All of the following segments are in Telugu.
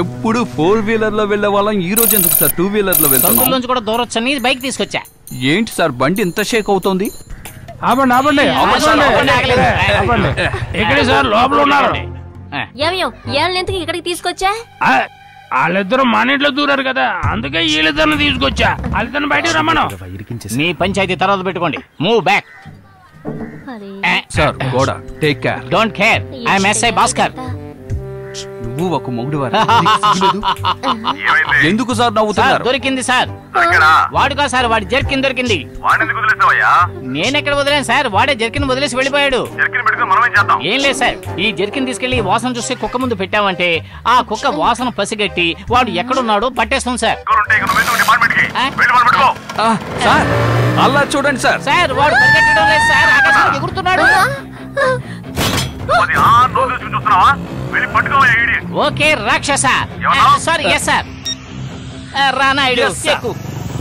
ఎప్పుడు 4 వీలర్ లో వెళ్లే వాళ్ళం ఈ రోజు ఎందుకు సార్ 2 వీలర్ లో వెళ్తాం? నుంచి కూడా దూరొచ్చని బైక్ తీసుకొచ్చా. ఏంటి సార్ బండి ఇంత షేక్ అవుతోంది? ఆపండి ఇక్కడే సార్ లోపల ఉన్నారు. ఎందుకు ఇక్కడికి తీసుకొచ్చా? వాళ్ళిద్దరు మన ఇంట్లో దూరారు కదా, అందుకే వీళ్ళిద్దరిని తీసుకొచ్చా. వాళ్ళిద్దరిని బయటకు రమ్మను. మీ పంచాయతీ తర్వాత పెట్టుకోండి. Move back. సార్ గోడ take care. Don't care. I'm SI Bhaskar. నువ్వు ఒక మొగుడు ఎందుకు సార్ నవ్వుతున్నారు? దొరికింది సార్. వాడుగా సార్, వాడి జర్కిన్ దొరికింది. నేనెక్కడ వదిలేను సార్, వాడే జర్కిన్ వదిలేసి వెళ్ళిపోయాడు. ఏం లేదు సార్, ఈ జర్కిన్ తీసుకెళ్లి వాసన చూసి కుక్క ముందు పెట్టామంటే ఆ కుక్క వాసన పసిగట్టి వాడు ఎక్కడున్నాడో పట్టేస్తాం సార్. సార్ అలా చూడండి సార్. సార్ వాడు పరిగెట్టడం లేదు సార్, ఆకాశానికి ఎగురుతున్నాడు. ఓకే రాక్షస. Sorry yes sir. రానాయుడు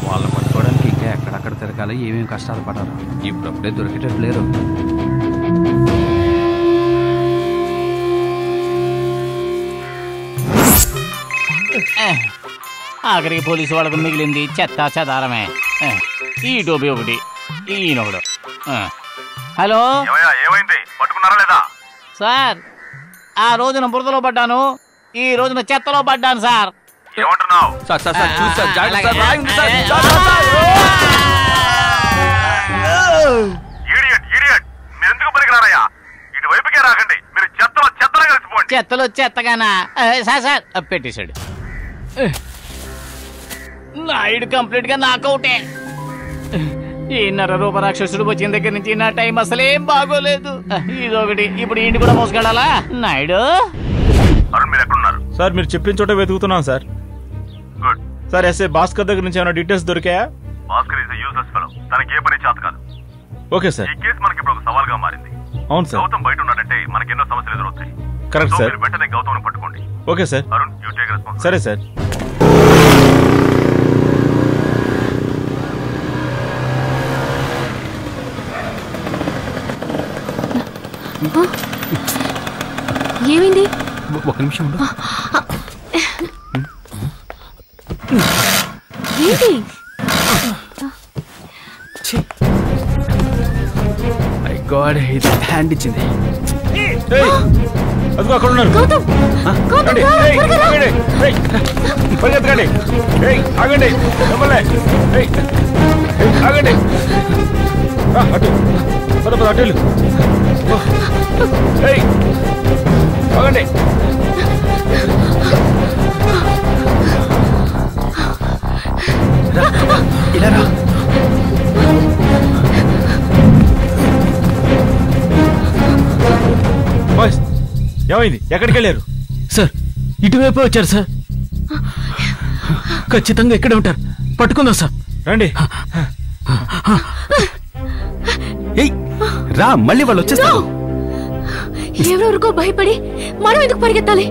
వాళ్ళ పట్టుకోవడానికి ఇంకా ఎక్కడక్కడ తిరగాలి, ఏమేమి కష్టాలు పడాలి. ఇప్పుడప్పుడే దొరికేటట్లేరు. ఆఖరికి పోలీసు వాళ్ళకు మిగిలింది చెత్త చెదారమే. ఈ డోబి ఒకటి, ఈయనొకడు. హలో సార్, ఆ రోజున బురదలో పడ్డాను, ఈ రోజున చెత్తలో పడ్డాను సార్. చెత్తలో చెత్తగానా సార్? సార్ పెట్టేశాడు. నాయుడు కంప్లీట్ గా నాకౌటే. ఈ నరరూప రాక్షసుడు వచ్చిన దగ్గర నుంచి నా టైం అసలేం బాగోలేదు. ఇదొకటి, ఇప్పుడు ఇంటి కూడా మోసుకెళ్ళాలా? నాయుడు సార్, మీరు చెప్పిన చోట వెతుకుతున్నాం సార్. సార్ ఎస్ఐ భాస్కర్ దగ్గర నుంచి ఏమైనా డీటెయిల్స్ దొరికాయా? Okay sir. అవును sir. Correct sir. Okay sir. సరే సార్. ఏమైంది? ఒక నిమిషం ఉండు. ఏంటి? మై గాడ్, ఇది హ్యాండ్ ఇచ్చింది. అదిగో అక్కడ ఉన్నారు. పరిగెత్తకండి. ఆగండి, ఆగండి. అటు పద పద, అటు ఆగండి. ఇలా రా. ఏమైంది? ఎక్కడికి వెళ్ళారు సార్? ఇటువైపు వచ్చారు సార్. ఖచ్చితంగా ఇక్కడే ఉంటారు. పట్టుకుందాం సార్. రండి. రా, మళ్ళీ వాళ్ళు వచ్చేస్తారు. ఎవరెవరికో భయపడి మనం ఎందుకు పరిగెత్తాలి?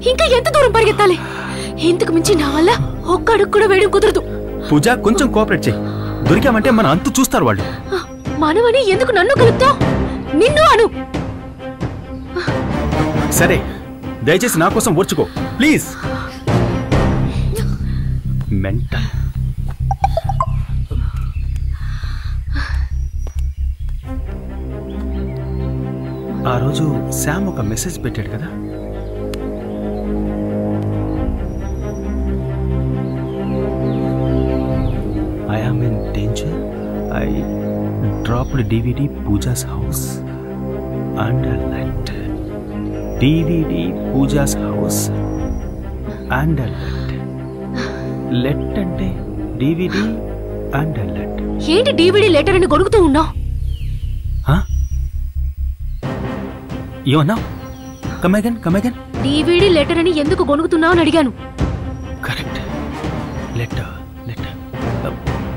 ఇంకా ఎంత దూరం పరిగెత్తాలి? ఇంతకు మించి నా వల్ల ఒక్క అడుగు కూడా వేయడం కుదరదు. పూజ, కొంచెం కోఆపరేట్ చేయి. దొరికామంటే మన అంతు చూస్తారు వాళ్ళు. మనమని ఎందుకు నన్ను కలుపుతావు? నిన్ను అను. సరే, దయచేసి నా కోసం ఓర్చుకో ప్లీజ్. మెంటల్. ఆ రోజు శామ్ ఒక మెసేజ్ పెట్టాడు కదా, I am in danger, I dropped DVD Pooja's house and let. DVD Pooja's house and let. Let అంటే DVD అండ్ లెట్. ఏంటి DVD లెటర్ అని గొడుగుతూ ఉన్నావు? ఏమన్నా? Come again. DVD లెటర్ అని ఎందుకు గొనుగుతున్నావు అని అడిగాను. Correct, letter.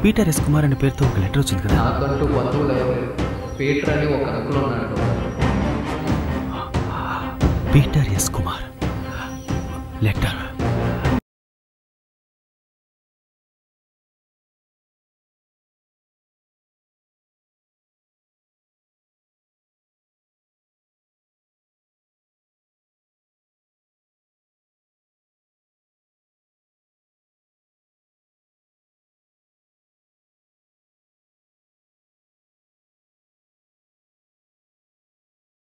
Peter S Kumar అనే పేరుతో ఒక లెటర్ వచ్చింది కదా. నాకంటూ బంధువులు ఎవరు? పీటర్ అని ఒక అంకుల్ ఉన్నాడు. Peter S Kumar letter.